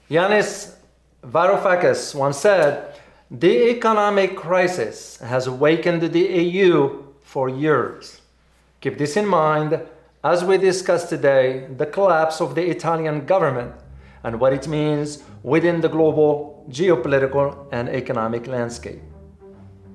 Yanis Varoufakis once said, "The economic crisis has awakened the EU for years." Keep this in mind as we discuss today the collapse of the Italian government and what it means within the global geopolitical and economic landscape.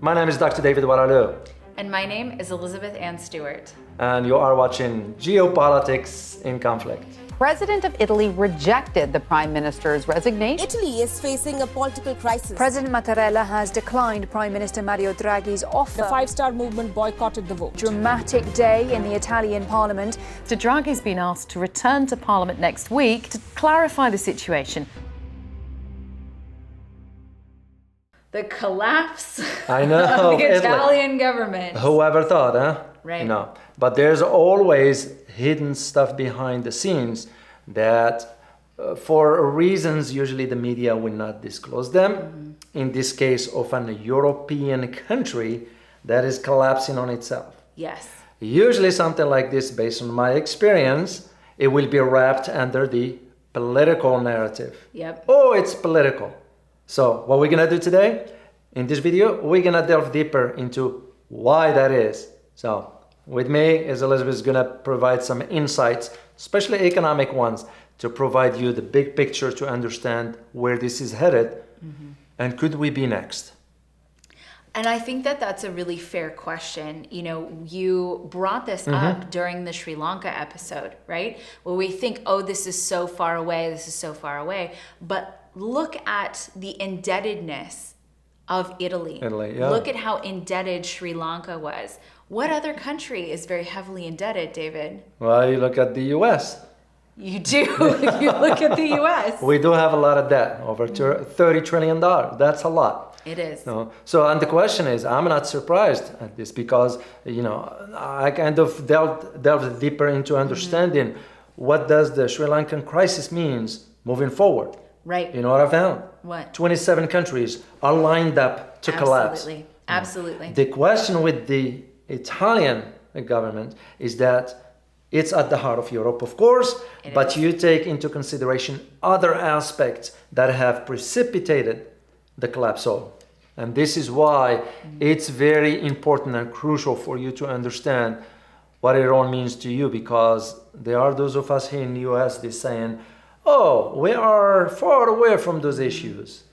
My name is Dr. David Waralou. And my name is Elizabeth Ann Stewart. And you are watching Geopolitics in Conflict. President of Italy rejected the Prime Minister's resignation. Italy is facing a political crisis. President Mattarella has declined Prime Minister Mario Draghi's offer. The Five-Star Movement boycotted the vote. Dramatic day in the Italian Parliament. Mr. Draghi's been asked to return to Parliament next week to clarify the situation. The collapse I know, of the Italy. Italian government. Whoever thought, huh? Right. No. But there's always hidden stuff behind the scenes that, for reasons usually the media will not disclose them. Mm-hmm. In this case of an European country that is collapsing on itself. Yes. Usually something like this, based on my experience, it will be wrapped under the political narrative. Yep. Oh, it's political. So what we're gonna do today, in this video, we're gonna delve deeper into why that is. So with me is Elizabeth is gonna provide some insights, especially economic ones, to provide you the big picture to understand where this is headed, and could we be next? And I think that that's a really fair question. You know, you brought this up during the Sri Lanka episode, right? Where we think, oh, this is so far away, this is so far away. But look at the indebtedness of Italy. Yeah. Look at how indebted Sri Lanka was. What other country is very heavily indebted, David? Well, you look at the US. You do. If you look at the US. We do have a lot of debt, over $30 trillion. That's a lot. It is. No. So, and the question is, I'm not surprised at this because, you know, I kind of delved deeper into understanding what does the Sri Lankan crisis means moving forward. Right. You know what I found? What? 27 countries are lined up to collapse. Absolutely. The question with the Italian government is that it's at the heart of Europe, of course, but you take into consideration other aspects that have precipitated the collapse of. And this is why it's very important and crucial for you to understand what it all means to you, because there are those of us here in the US that saying, oh, we are far away from those issues.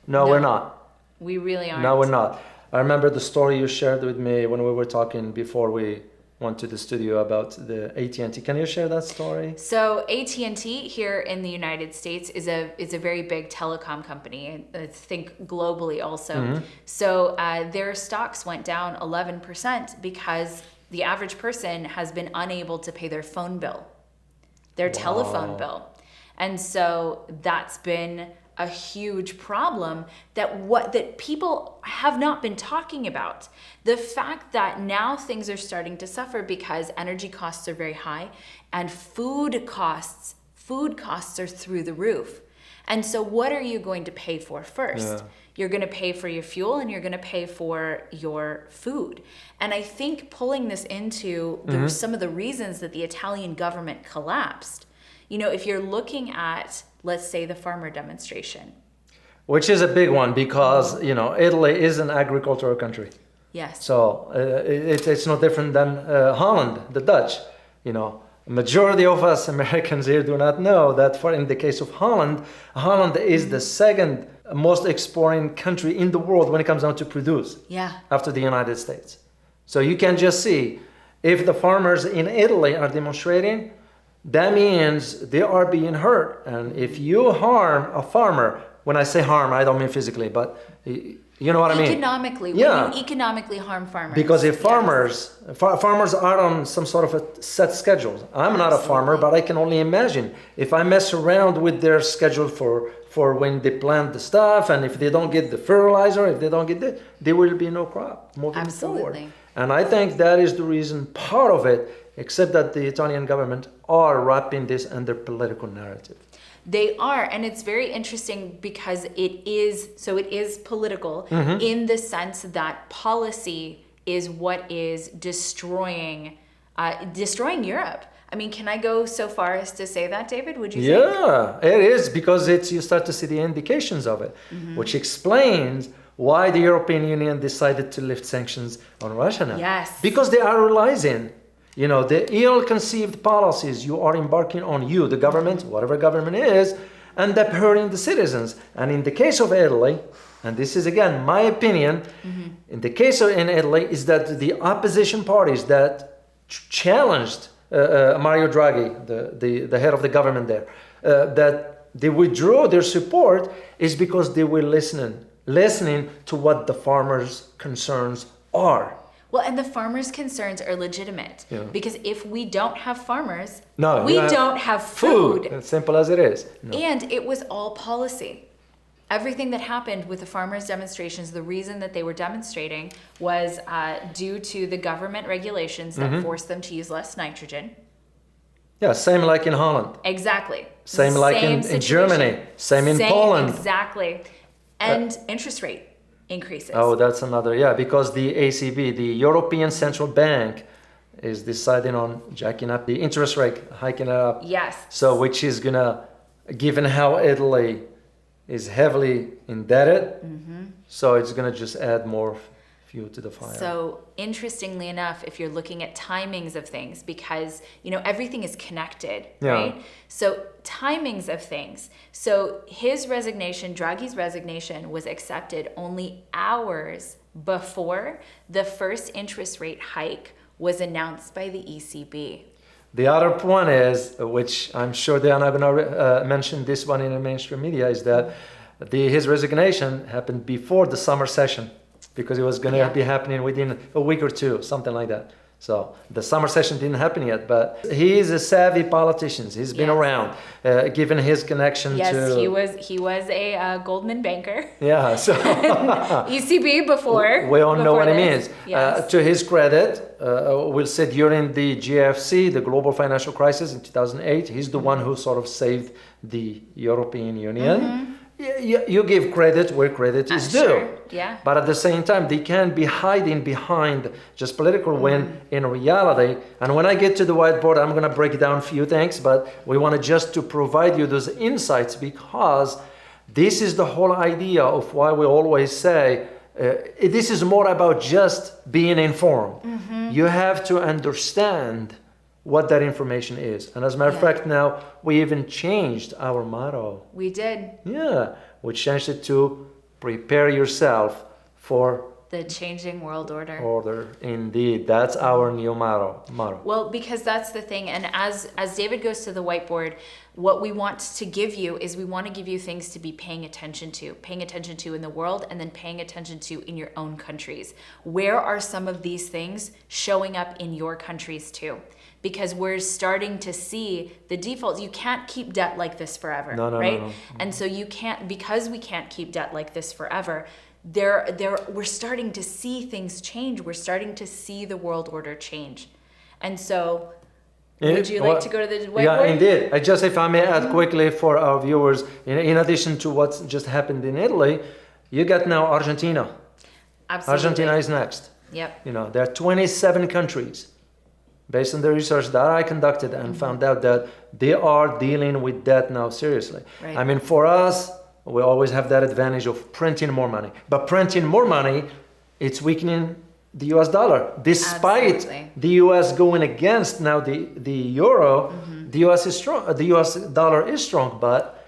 No, we're not. We really aren't. No, we're not. I remember the story you shared with me when we were talking before we went to the studio about the AT&T. Can you share that story? So AT&T here in the United States is a very big telecom company. I think globally also. So their stocks went down 11% because the average person has been unable to pay their phone bill, their telephone bill. And so that's been a huge problem that people have not been talking about. The fact that now things are starting to suffer because energy costs are very high and food costs are through the roof. And so what are you going to pay for first? Yeah. You're going to pay for your fuel and you're going to pay for your food. And I think pulling this into some of the reasons that the Italian government collapsed, you know, if you're looking at, let's say, the farmer demonstration. Which is a big one because, you know, Italy is an agricultural country. Yes. So it's no different than Holland, the Dutch. You know, majority of us Americans here do not know that in the case of Holland, Holland is the second most exporting country in the world when it comes down to produce. Yeah. After the United States. So you can just see, if the farmers in Italy are demonstrating, that means they are being hurt. And if you harm a farmer, when I say harm, I don't mean physically, but you know what I mean? Economically, yeah. When you economically harm farmers. Because if farmers are on some sort of a set schedule. I'm not a farmer, but I can only imagine if I mess around with their schedule for when they plant the stuff, and if they don't get the fertilizer, if they don't get it, there will be no crop moving forward. And I think that is the reason, part of it, except that the Italian government are wrapping this under political narrative. They are, and it's very interesting because it is political in the sense that policy is what is destroying Europe. I mean, can I go so far as to say that, David? Would you think? Yeah, it is, because you start to see the indications of it, which explains why the European Union decided to lift sanctions on Russia now. Yes. Because they are realizing, the ill-conceived policies you are embarking on, the government, whatever government is, end up hurting the citizens. And in the case of Italy, and this is again my opinion, in the case of in Italy, is that the opposition parties that challenged Mario Draghi, the head of the government there, that they withdrew their support is because they were listening to what the farmers' concerns are. Well, and the farmers' concerns are legitimate, because if we don't have farmers, No, we you have don't have food. As simple as it is. No. And it was all policy. Everything that happened with the farmers' demonstrations, the reason that they were demonstrating was due to the government regulations that forced them to use less nitrogen. Yeah, same like in Holland. Exactly. Same like in Germany. Same in Poland. Exactly. And interest rate increases. Oh, that's another, because the ECB, the European Central Bank, is deciding on jacking up the interest rate, hiking it up. Yes. So, which is gonna, given how Italy is heavily indebted, so it's gonna just add more fuel to the fire. So interestingly enough, if you're looking at timings of things, because everything is connected, right? So timings of things. So his resignation, Draghi's resignation, was accepted only hours before the first interest rate hike was announced by the ECB. The other one is, which I'm sure they are not going to mention this one in the mainstream media, is that his resignation happened before the summer session, because it was going to be happening within a week or two, something like that. So the summer session didn't happen yet, but he is a savvy politician. He's been around, given his connection to... Yes, he was a Goldman banker. Yeah, so... ECB before. We all know what it means. Yes. To his credit, we'll say during the GFC, the global financial crisis in 2008, he's the one who sort of saved the European Union. You give credit where credit is due. Sure. Yeah. But at the same time, they can't be hiding behind just political win in reality. And when I get to the whiteboard, I'm going to break down a few things, but we want to provide you those insights, because this is the whole idea of why we always say, this is more about just being informed. You have to understand what that information is. And as a matter of fact, now we even changed our motto. We did. Yeah, we changed it to prepare yourself for the changing world order. Indeed, that's our new motto. Well, because that's the thing. And as David goes to the whiteboard, what we want to give you is we want to give you things to be paying attention to in the world, and then paying attention to in your own countries. Where are some of these things showing up in your countries too? Because we're starting to see the defaults. You can't keep debt like this forever, right? No. And so because we can't keep debt like this forever, we're starting to see things change. We're starting to see the world order change. And so, would you like to go to the whiteboard? Yeah, indeed. If I may add quickly for our viewers, in addition to what's just happened in Italy, you got now Argentina. Absolutely. Argentina is next. Yep. There are 27 countries, based on the research that I conducted, and found out that they are dealing with debt now seriously. Right. I mean, for us, we always have that advantage of printing more money. But printing more money, it's weakening the US dollar. Despite the US going against now the euro, the US is strong. The US dollar is strong, but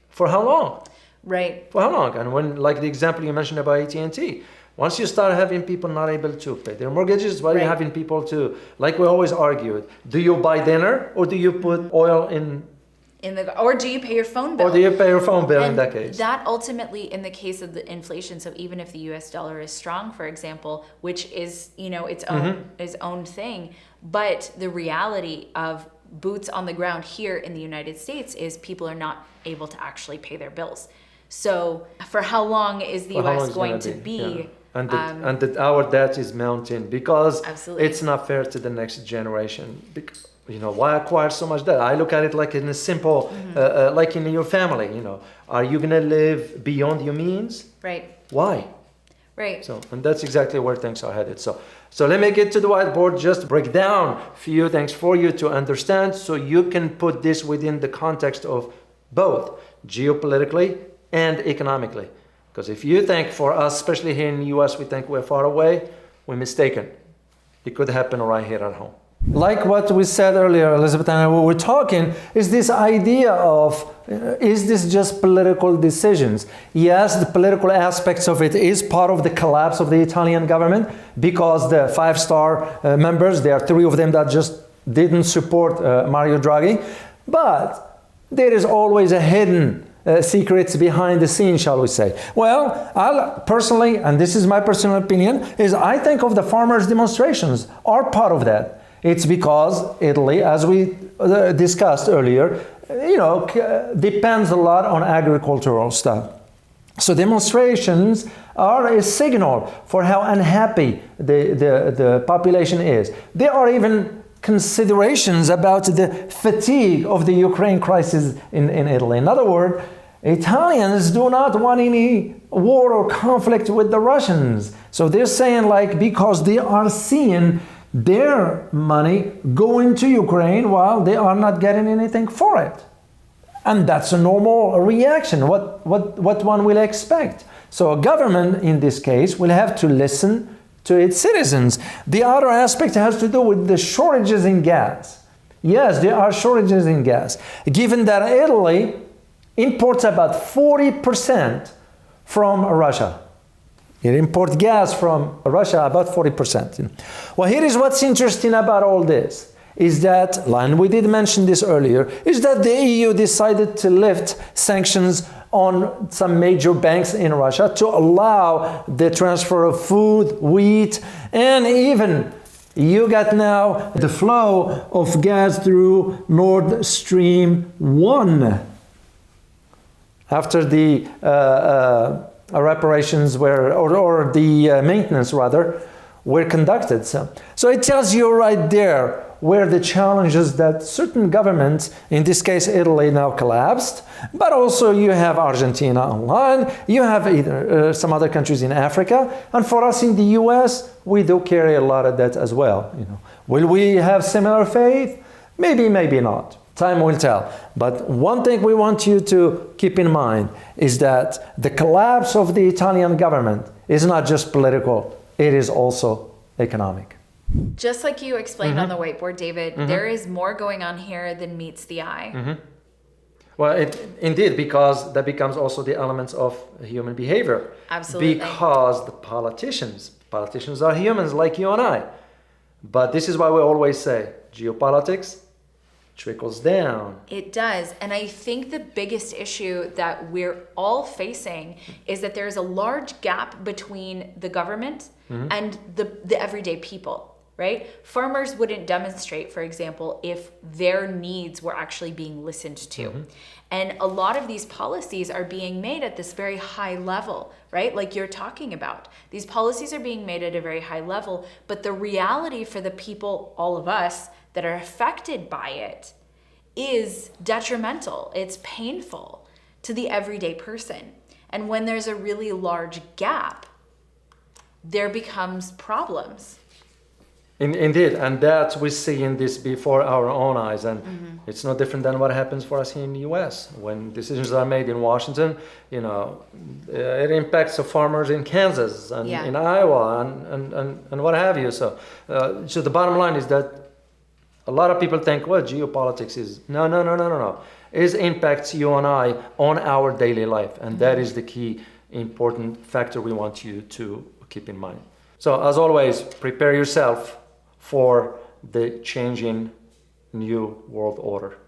for how long? Right. For how long? And when, like the example you mentioned about AT&T, once you start having people not able to pay their mortgages, you're having people to, like we always argued, do you buy dinner or do you put oil or do you pay your phone bill? Or do you pay your phone bill in that case? That ultimately, in the case of the inflation, so even if the US dollar is strong, for example, which is, its own thing, but the reality of boots on the ground here in the United States is people are not able to actually pay their bills. So for how long is the US going to be? Yeah. And that our debt is mounting, because absolutely. It's not fair to the next generation. Why acquire so much debt? I look at it like in a simple, like in your family, are you going to live beyond your means? Right. Why? Right. So, and that's exactly where things are headed. So So let me get to the whiteboard, just break down a few things for you to understand so you can put this within the context of both geopolitically and economically. Because if you think for us, especially here in the US, we think we're far away, we're mistaken. It could happen right here at home. Like what we said earlier, Elizabeth and I were talking, is this idea of, is this just political decisions? Yes, the political aspects of it is part of the collapse of the Italian government, because the five-star members, there are 3 of them that just didn't support Mario Draghi. But there is always a hidden secrets behind the scenes, shall we say. Well, I'll personally, and this is my personal opinion, is I think of the farmers' demonstrations are part of that. It's because Italy, as we discussed earlier, depends a lot on agricultural stuff. So demonstrations are a signal for how unhappy the population is. There are even considerations about the fatigue of the Ukraine crisis in Italy. In other words, Italians do not want any war or conflict with the Russians. So they're saying, like, because they are seeing their money go into Ukraine while they are not getting anything for it. And that's a normal reaction, what one will expect. So a government, in this case, will have to listen to its citizens. The other aspect has to do with the shortages in gas. Yes, there are shortages in gas. Given that Italy imports about 40% from Russia. It imports gas from Russia, about 40%. Well, here is what's interesting about all this, is that, and we did mention this earlier, is that the EU decided to lift sanctions on some major banks in Russia to allow the transfer of food, wheat, and even you got now the flow of gas through Nord Stream 1. After the reparations were, or the maintenance rather, were conducted. So it tells you right there where the challenges that certain governments, in this case Italy, now collapsed, but also you have Argentina online, you have either, some other countries in Africa, and for us in the US, we do carry a lot of that as well. Will we have similar faith? Maybe, maybe not. Time will tell. But one thing we want you to keep in mind is that the collapse of the Italian government is not just political, it is also economic. Just like you explained on the whiteboard, David, there is more going on here than meets the eye. Well, indeed, because that becomes also the elements of human behavior. Absolutely. Because the politicians are humans like you and I. But this is why we always say, geopolitics trickles down. It does. And I think the biggest issue that we're all facing is that there's a large gap between the government and the everyday people, right? Farmers wouldn't demonstrate, for example, if their needs were actually being listened to. And a lot of these policies are being made at this very high level, right? Like you're talking about. These policies are being made at a very high level, but the reality for the people, all of us, that are affected by it is detrimental. It's painful to the everyday person. And when there's a really large gap, there becomes problems. Indeed, and that we see in this before our own eyes, and it's no different than what happens for us here in the US. When decisions are made in Washington, it impacts the farmers in Kansas and in Iowa and what have you. So the bottom line is that a lot of people think, well, geopolitics is no. It impacts you and I on our daily life, and that is the key important factor we want you to keep in mind. So as always, prepare yourself for the changing new world order.